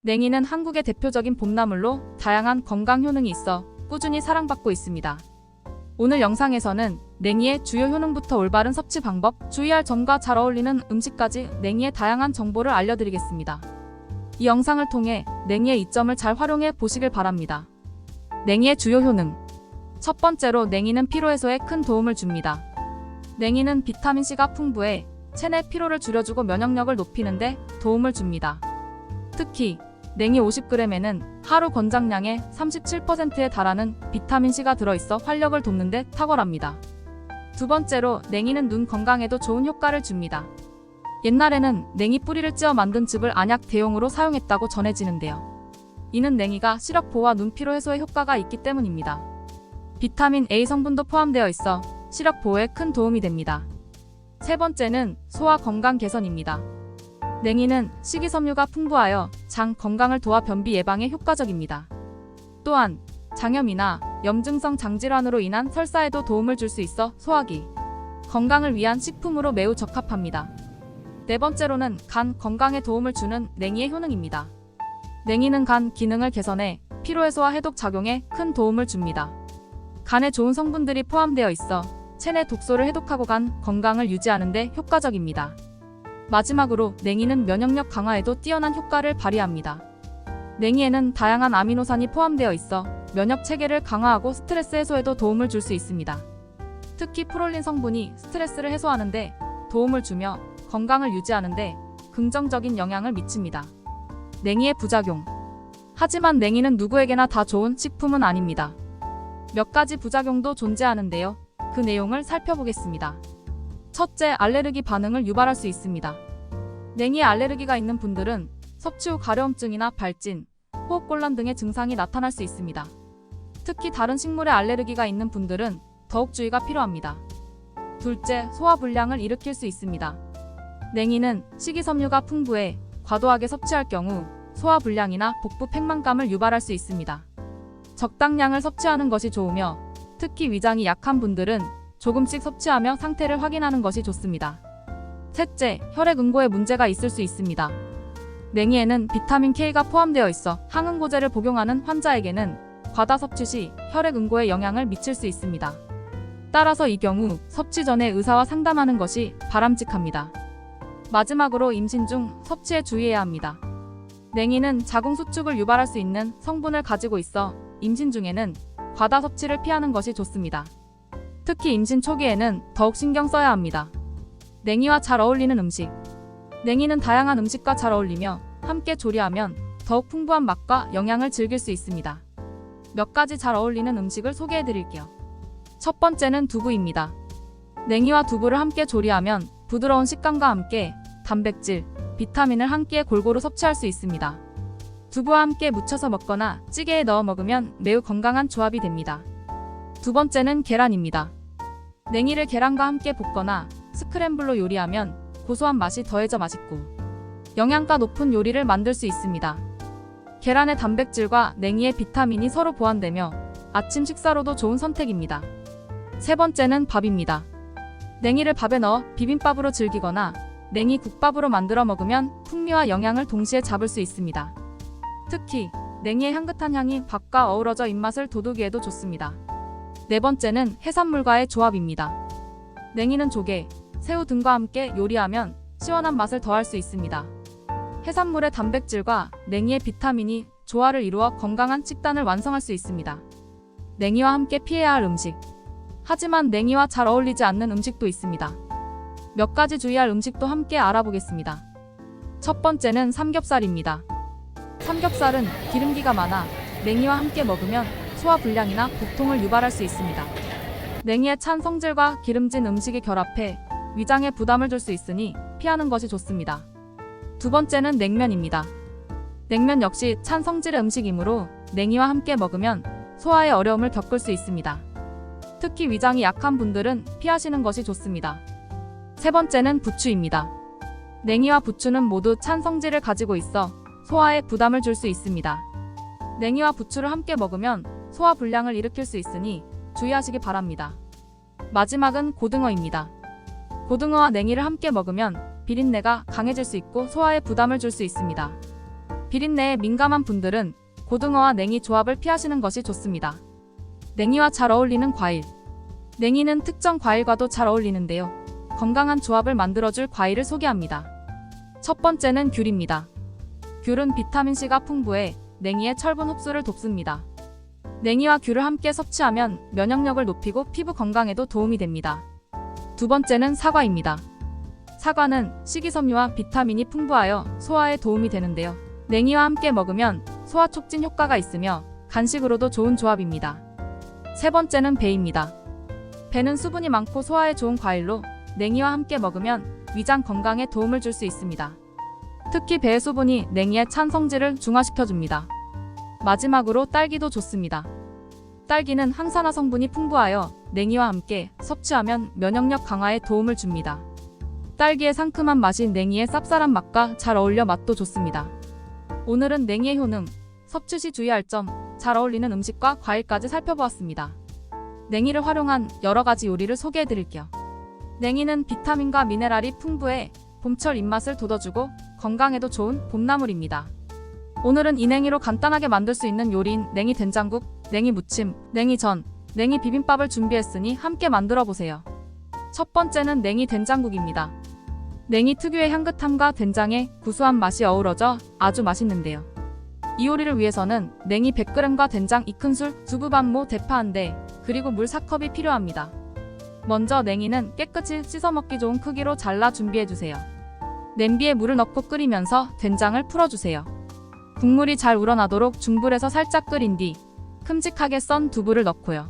냉이는 한국의 대표적인 봄나물로 다양한 건강 효능이 있어 꾸준히 사랑받고 있습니다. 오늘 영상에서는 냉이의 주요 효능부터 올바른 섭취 방법, 주의할 점과 잘 어울리는 음식까지 냉이의 다양한 정보를 알려드리겠습니다. 이 영상을 통해 냉이의 이점을 잘 활용해 보시길 바랍니다. 냉이의 주요 효능. 첫 번째로 냉이는 피로 해소에 큰 도움을 줍니다. 냉이는 비타민C가 풍부해 체내 피로를 줄여주고 면역력을 높이는 데 도움을 줍니다. 특히 냉이 50g에는 하루 권장량의 37%에 달하는 비타민C가 들어있어 활력을 돋는 데 탁월합니다. 두 번째로 냉이는 눈 건강에도 좋은 효과를 줍니다. 옛날에는 냉이 뿌리를 찧어 만든 즙을 안약 대용으로 사용했다고 전해지는데요. 이는 냉이가 시력 보호와 눈 피로 해소에 효과가 있기 때문입니다. 비타민 A 성분도 포함되어 있어 시력 보호에 큰 도움이 됩니다. 세 번째는 소화 건강 개선입니다. 냉이는 식이섬유가 풍부하여 장 건강을 도와 변비 예방에 효과적입니다. 또한 장염이나 염증성 장질환으로 인한 설사에도 도움을 줄 수 있어 소화기 건강을 위한 식품으로 매우 적합합니다. 네 번째로는 간 건강에 도움을 주는 냉이의 효능입니다. 냉이는 간 기능을 개선해 피로해소와 해독 작용에 큰 도움을 줍니다. 간에 좋은 성분들이 포함되어 있어 체내 독소를 해독하고 간 건강을 유지하는 데 효과적입니다. 마지막으로 냉이는 면역력 강화에도 뛰어난 효과를 발휘합니다. 냉이에는 다양한 아미노산이 포함되어 있어 면역 체계를 강화하고 스트레스 해소에도 도움을 줄 수 있습니다. 특히 프롤린 성분이 스트레스를 해소하는 데 도움을 주며 건강을 유지하는 데 긍정적인 영향을 미칩니다. 냉이의 부작용. 하지만 냉이는 누구에게나 다 좋은 식품은 아닙니다. 몇 가지 부작용도 존재하는데요. 그 내용을 살펴보겠습니다. 첫째, 알레르기 반응을 유발할 수 있습니다. 냉이에 알레르기가 있는 분들은 섭취 후 가려움증이나 발진, 호흡곤란 등의 증상이 나타날 수 있습니다. 특히 다른 식물에 알레르기가 있는 분들은 더욱 주의가 필요합니다. 둘째, 소화불량을 일으킬 수 있습니다. 냉이는 식이섬유가 풍부해 과도하게 섭취할 경우 소화불량이나 복부 팽만감을 유발할 수 있습니다. 적당량을 섭취하는 것이 좋으며 특히 위장이 약한 분들은 조금씩 섭취하며 상태를 확인하는 것이 좋습니다. 셋째, 혈액응고에 문제가 있을 수 있습니다. 냉이에는 비타민 K가 포함되어 있어 항응고제를 복용하는 환자에게는 과다 섭취 시 혈액응고에 영향을 미칠 수 있습니다. 따라서 이 경우 섭취 전에 의사와 상담하는 것이 바람직합니다. 마지막으로 임신 중 섭취에 주의해야 합니다. 냉이는 자궁수축을 유발할 수 있는 성분을 가지고 있어 임신 중에는 과다 섭취를 피하는 것이 좋습니다. 특히 임신 초기에는 더욱 신경 써야 합니다. 냉이와 잘 어울리는 음식. 냉이는 다양한 음식과 잘 어울리며 함께 조리하면 더욱 풍부한 맛과 영양을 즐길 수 있습니다. 몇 가지 잘 어울리는 음식을 소개해 드릴게요. 첫 번째는 두부입니다. 냉이와 두부를 함께 조리하면 부드러운 식감과 함께 단백질, 비타민을 한 끼에 골고루 섭취할 수 있습니다. 두부와 함께 무쳐서 먹거나 찌개에 넣어 먹으면 매우 건강한 조합이 됩니다. 두 번째는 계란입니다. 냉이를 계란과 함께 볶거나 스크램블로 요리하면 고소한 맛이 더해져 맛있고 영양가 높은 요리를 만들 수 있습니다. 계란의 단백질과 냉이의 비타민이 서로 보완되며 아침 식사로도 좋은 선택입니다. 세 번째는 밥입니다. 냉이를 밥에 넣어 비빔밥으로 즐기거나 냉이 국밥으로 만들어 먹으면 풍미와 영양을 동시에 잡을 수 있습니다. 특히 냉이의 향긋한 향이 밥과 어우러져 입맛을 돋우기에도 좋습니다. 네 번째는 해산물과의 조합입니다. 냉이는 조개, 새우 등과 함께 요리하면 시원한 맛을 더할 수 있습니다. 해산물의 단백질과 냉이의 비타민이 조화를 이루어 건강한 식단을 완성할 수 있습니다. 냉이와 함께 피해야 할 음식. 하지만 냉이와 잘 어울리지 않는 음식도 있습니다. 몇 가지 주의할 음식도 함께 알아보겠습니다. 첫 번째는 삼겹살입니다. 삼겹살은 기름기가 많아 냉이와 함께 먹으면 소화불량이나 복통을 유발할 수 있습니다. 냉이의 찬 성질과 기름진 음식이 결합해 위장에 부담을 줄 수 있으니 피하는 것이 좋습니다. 두 번째는 냉면입니다. 냉면 역시 찬 성질의 음식이므로 냉이와 함께 먹으면 소화에 어려움을 겪을 수 있습니다. 특히 위장이 약한 분들은 피하시는 것이 좋습니다. 세 번째는 부추입니다. 냉이와 부추는 모두 찬 성질을 가지고 있어 소화에 부담을 줄 수 있습니다. 냉이와 부추를 함께 먹으면 소화불량을 일으킬 수 있으니 주의하시기 바랍니다. 마지막은 고등어입니다. 고등어와 냉이를 함께 먹으면 비린내가 강해질 수 있고 소화에 부담을 줄 수 있습니다. 비린내에 민감한 분들은 고등어와 냉이 조합을 피하시는 것이 좋습니다. 냉이와 잘 어울리는 과일. 냉이는 특정 과일과도 잘 어울리는데요. 건강한 조합을 만들어줄 과일을 소개합니다. 첫 번째는 귤입니다. 귤은 비타민C가 풍부해 냉이의 철분 흡수를 돕습니다. 냉이와 귤을 함께 섭취하면 면역력을 높이고 피부 건강에도 도움이 됩니다. 두 번째는 사과입니다. 사과는 식이섬유와 비타민이 풍부하여 소화에 도움이 되는데요. 냉이와 함께 먹으면 소화 촉진 효과가 있으며 간식으로도 좋은 조합입니다. 세 번째는 배입니다. 배는 수분이 많고 소화에 좋은 과일로 냉이와 함께 먹으면 위장 건강에 도움을 줄 수 있습니다. 특히 배의 수분이 냉이의 찬 성질을 중화시켜줍니다. 마지막으로 딸기도 좋습니다. 딸기는 항산화 성분이 풍부하여 냉이와 함께 섭취하면 면역력 강화에 도움을 줍니다. 딸기의 상큼한 맛이 냉이의 쌉쌀한 맛과 잘 어울려 맛도 좋습니다. 오늘은 냉이의 효능, 섭취 시 주의할 점, 잘 어울리는 음식과 과일까지 살펴보았습니다. 냉이를 활용한 여러 가지 요리를 소개해드릴게요. 냉이는 비타민과 미네랄이 풍부해 봄철 입맛을 돋워주고 건강에도 좋은 봄나물입니다. 오늘은 이 냉이로 간단하게 만들 수 있는 요리인 냉이 된장국, 냉이 무침, 냉이전, 냉이 비빔밥을 준비했으니 함께 만들어 보세요. 첫 번째는 냉이 된장국입니다. 냉이 특유의 향긋함과 된장의 구수한 맛이 어우러져 아주 맛있는데요. 이 요리를 위해서는 냉이 100g과 된장 2큰술, 두부 반모, 대파 1대, 그리고 물 4컵이 필요합니다. 먼저 냉이는 깨끗이 씻어 먹기 좋은 크기로 잘라 준비해주세요. 냄비에 물을 넣고 끓이면서 된장을 풀어주세요. 국물이 잘 우러나도록 중불에서 살짝 끓인 뒤 큼직하게 썬 두부를 넣고요.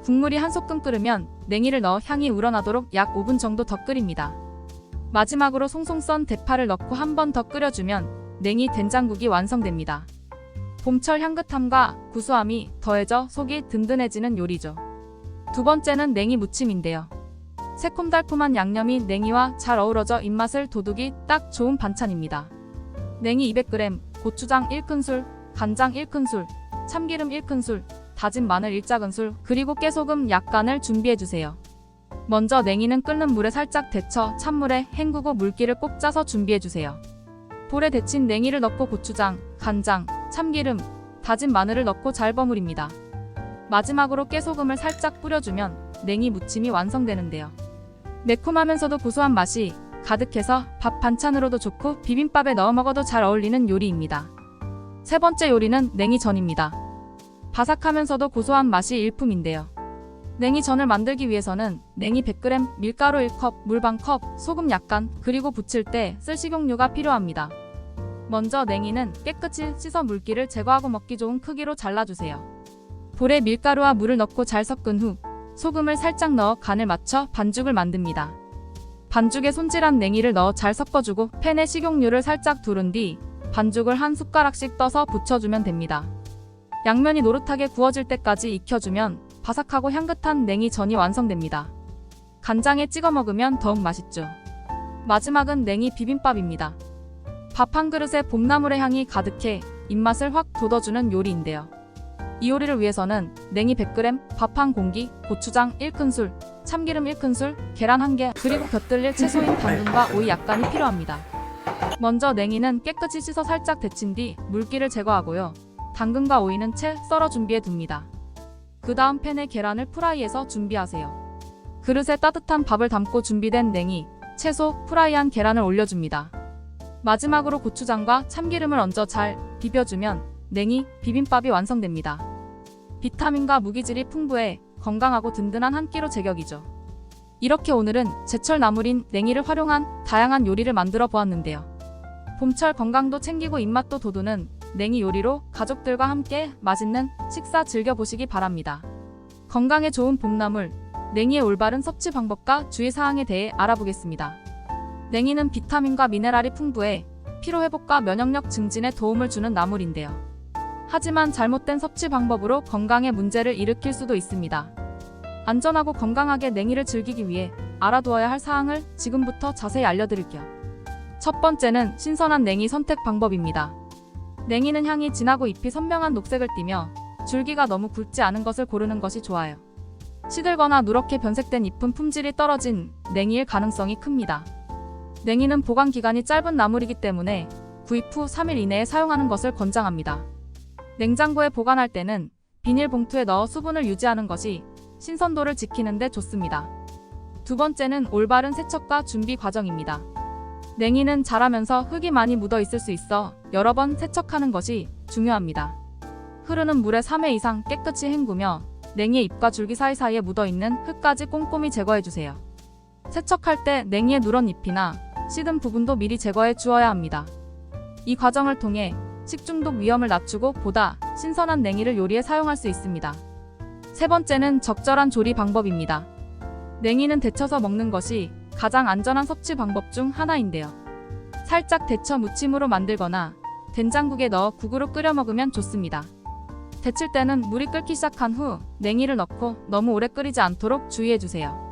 국물이 한 소끔 끓으면 냉이를 넣어 향이 우러나도록 약 5분 정도 더 끓입니다. 마지막으로 송송 썬 대파를 넣고 한 번 더 끓여주면 냉이 된장국이 완성됩니다. 봄철 향긋함과 구수함이 더해져 속이 든든해지는 요리죠. 두 번째는 냉이 무침인데요. 새콤달콤한 양념이 냉이와 잘 어우러져 입맛을 돋우기 딱 좋은 반찬입니다. 냉이 200g, 고추장 1큰술, 간장 1큰술, 참기름 1큰술, 다진 마늘 1작은술, 그리고 깨소금 약간을 준비해주세요. 먼저 냉이는 끓는 물에 살짝 데쳐 찬물에 헹구고 물기를 꼭 짜서 준비해주세요. 볼에 데친 냉이를 넣고 고추장, 간장, 참기름, 다진 마늘을 넣고 잘 버무립니다. 마지막으로 깨소금을 살짝 뿌려주면 냉이 무침이 완성되는데요. 매콤하면서도 고소한 맛이 가득해서 밥 반찬으로도 좋고 비빔밥에 넣어 먹어도 잘 어울리는 요리입니다. 세 번째 요리는 냉이전입니다. 바삭하면서도 고소한 맛이 일품인데요. 냉이전을 만들기 위해서는 냉이 100g, 밀가루 1컵, 물 반컵, 소금 약간, 그리고 부칠 때 쓸 식용유가 필요합니다. 먼저 냉이는 깨끗이 씻어 물기를 제거하고 먹기 좋은 크기로 잘라주세요. 볼에 밀가루와 물을 넣고 잘 섞은 후 소금을 살짝 넣어 간을 맞춰 반죽을 만듭니다. 반죽에 손질한 냉이를 넣어 잘 섞어주고 팬에 식용유를 살짝 두른 뒤 반죽을 한 숟가락씩 떠서 부쳐주면 됩니다. 양면이 노릇하게 구워질 때까지 익혀주면 바삭하고 향긋한 냉이전이 완성됩니다. 간장에 찍어 먹으면 더욱 맛있죠. 마지막은 냉이 비빔밥입니다. 밥 한 그릇에 봄나물의 향이 가득해 입맛을 확 돋워주는 요리인데요. 이 요리를 위해서는 냉이 100g, 밥 한 공기, 고추장 1큰술, 참기름 1큰술, 계란 1개, 그리고 곁들일 채소인 당근과 오이 약간이 필요합니다. 먼저 냉이는 깨끗이 씻어 살짝 데친 뒤 물기를 제거하고요. 당근과 오이는 채 썰어 준비해 둡니다. 그 다음 팬에 계란을 프라이해서 준비하세요. 그릇에 따뜻한 밥을 담고 준비된 냉이, 채소, 프라이한 계란을 올려줍니다. 마지막으로 고추장과 참기름을 얹어 잘 비벼주면 냉이 비빔밥이 완성됩니다. 비타민과 무기질이 풍부해 건강하고 든든한 한 끼로 제격이죠. 이렇게 오늘은 제철 나물인 냉이를 활용한 다양한 요리를 만들어 보았는데요. 봄철 건강도 챙기고 입맛도 돋우는 냉이 요리로 가족들과 함께 맛있는 식사 즐겨보시기 바랍니다. 건강에 좋은 봄나물, 냉이의 올바른 섭취 방법과 주의사항에 대해 알아보겠습니다. 냉이는 비타민과 미네랄이 풍부해 피로회복과 면역력 증진에 도움을 주는 나물인데요. 하지만 잘못된 섭취 방법으로 건강에 문제를 일으킬 수도 있습니다. 안전하고 건강하게 냉이를 즐기기 위해 알아두어야 할 사항을 지금부터 자세히 알려드릴게요. 첫 번째는 신선한 냉이 선택 방법입니다. 냉이는 향이 진하고 잎이 선명한 녹색을 띠며 줄기가 너무 굵지 않은 것을 고르는 것이 좋아요. 시들거나 누렇게 변색된 잎은 품질이 떨어진 냉이일 가능성이 큽니다. 냉이는 보관 기간이 짧은 나물이기 때문에 구입 후 3일 이내에 사용하는 것을 권장합니다. 냉장고에 보관할 때는 비닐봉투에 넣어 수분을 유지하는 것이 신선도를 지키는 데 좋습니다. 두 번째는 올바른 세척과 준비 과정입니다. 냉이는 자라면서 흙이 많이 묻어 있을 수 있어 여러 번 세척하는 것이 중요합니다. 흐르는 물에 3회 이상 깨끗이 헹구며 냉이의 잎과 줄기 사이사이에 묻어있는 흙까지 꼼꼼히 제거해주세요. 세척할 때 냉이의 누런 잎이나 시든 부분도 미리 제거해 주어야 합니다. 이 과정을 통해 식중독 위험을 낮추고 보다 신선한 냉이를 요리에 사용할 수 있습니다. 세 번째는 적절한 조리 방법입니다. 냉이는 데쳐서 먹는 것이 가장 안전한 섭취 방법 중 하나인데요. 살짝 데쳐 무침으로 만들거나 된장국에 넣어 국으로 끓여 먹으면 좋습니다. 데칠 때는 물이 끓기 시작한 후 냉이를 넣고 너무 오래 끓이지 않도록 주의해주세요.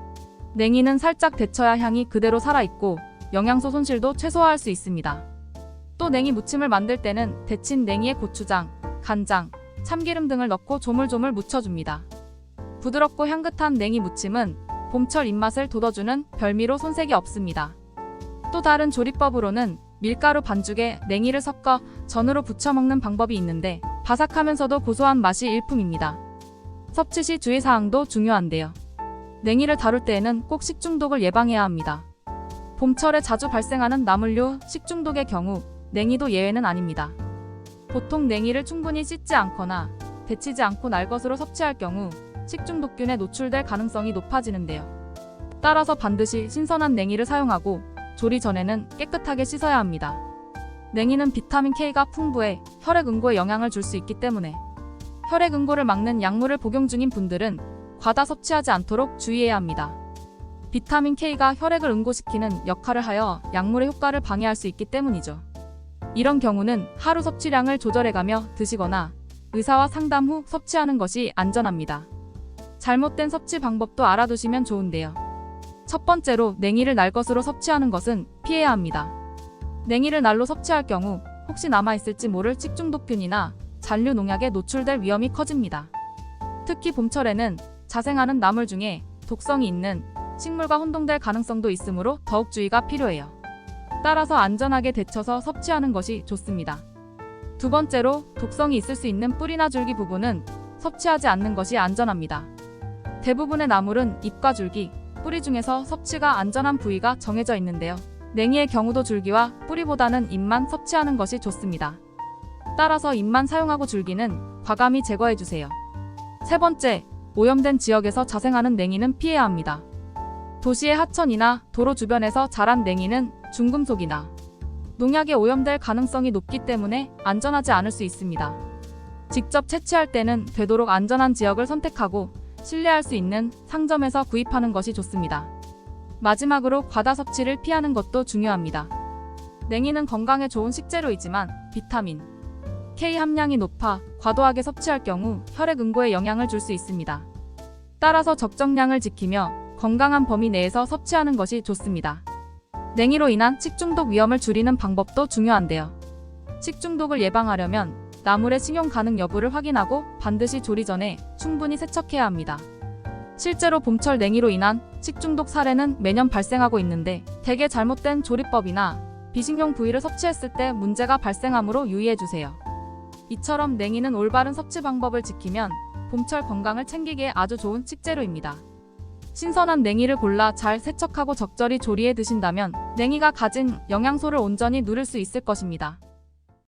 냉이는 살짝 데쳐야 향이 그대로 살아있고 영양소 손실도 최소화할 수 있습니다. 또 냉이 무침을 만들 때는 데친 냉이에 고추장, 간장, 참기름 등을 넣고 조물조물 무쳐줍니다. 부드럽고 향긋한 냉이 무침은 봄철 입맛을 돋워주는 별미로 손색이 없습니다. 또 다른 조리법으로는 밀가루 반죽에 냉이를 섞어 전으로 부쳐 먹는 방법이 있는데 바삭하면서도 고소한 맛이 일품입니다. 섭취 시 주의사항도 중요한데요. 냉이를 다룰 때에는 꼭 식중독을 예방해야 합니다. 봄철에 자주 발생하는 나물류 식중독의 경우 냉이도 예외는 아닙니다. 보통 냉이를 충분히 씻지 않거나 데치지 않고 날 것으로 섭취할 경우 식중독균에 노출될 가능성이 높아지는데요. 따라서 반드시 신선한 냉이를 사용하고 조리 전에는 깨끗하게 씻어야 합니다. 냉이는 비타민 K가 풍부해 혈액 응고에 영향을 줄 수 있기 때문에 혈액 응고를 막는 약물을 복용 중인 분들은 과다 섭취하지 않도록 주의해야 합니다. 비타민 K가 혈액을 응고시키는 역할을 하여 약물의 효과를 방해할 수 있기 때문이죠. 이런 경우는 하루 섭취량을 조절해가며 드시거나 의사와 상담 후 섭취하는 것이 안전합니다. 잘못된 섭취 방법도 알아두시면 좋은데요. 첫 번째로 냉이를 날 것으로 섭취하는 것은 피해야 합니다. 냉이를 날로 섭취할 경우 혹시 남아있을지 모를 식중독균이나 잔류 농약에 노출될 위험이 커집니다. 특히 봄철에는 자생하는 나물 중에 독성이 있는 식물과 혼동될 가능성도 있으므로 더욱 주의가 필요해요. 따라서 안전하게 데쳐서 섭취하는 것이 좋습니다. 두 번째로 독성이 있을 수 있는 뿌리나 줄기 부분은 섭취하지 않는 것이 안전합니다. 대부분의 나물은 잎과 줄기, 뿌리 중에서 섭취가 안전한 부위가 정해져 있는데요. 냉이의 경우도 줄기와 뿌리보다는 잎만 섭취하는 것이 좋습니다. 따라서 잎만 사용하고 줄기는 과감히 제거해주세요. 세 번째, 오염된 지역에서 자생하는 냉이는 피해야 합니다. 도시의 하천이나 도로 주변에서 자란 냉이는 중금속이나 농약에 오염될 가능성이 높기 때문에 안전하지 않을 수 있습니다. 직접 채취할 때는 되도록 안전한 지역을 선택하고 신뢰할 수 있는 상점에서 구입하는 것이 좋습니다. 마지막으로 과다 섭취를 피하는 것도 중요합니다. 냉이는 건강에 좋은 식재료이지만 비타민 K 함량이 높아 과도하게 섭취할 경우 혈액 응고에 영향을 줄 수 있습니다. 따라서 적정량을 지키며 건강한 범위 내에서 섭취하는 것이 좋습니다. 냉이로 인한 식중독 위험을 줄이는 방법도 중요한데요. 식중독을 예방하려면 나물의 식용 가능 여부를 확인하고 반드시 조리 전에 충분히 세척해야 합니다. 실제로 봄철 냉이로 인한 식중독 사례는 매년 발생하고 있는데 대개 잘못된 조리법이나 비식용 부위를 섭취했을 때 문제가 발생하므로 유의해주세요. 이처럼 냉이는 올바른 섭취 방법을 지키면 봄철 건강을 챙기기에 아주 좋은 식재료입니다. 신선한 냉이를 골라 잘 세척하고 적절히 조리해 드신다면 냉이가 가진 영양소를 온전히 누릴 수 있을 것입니다.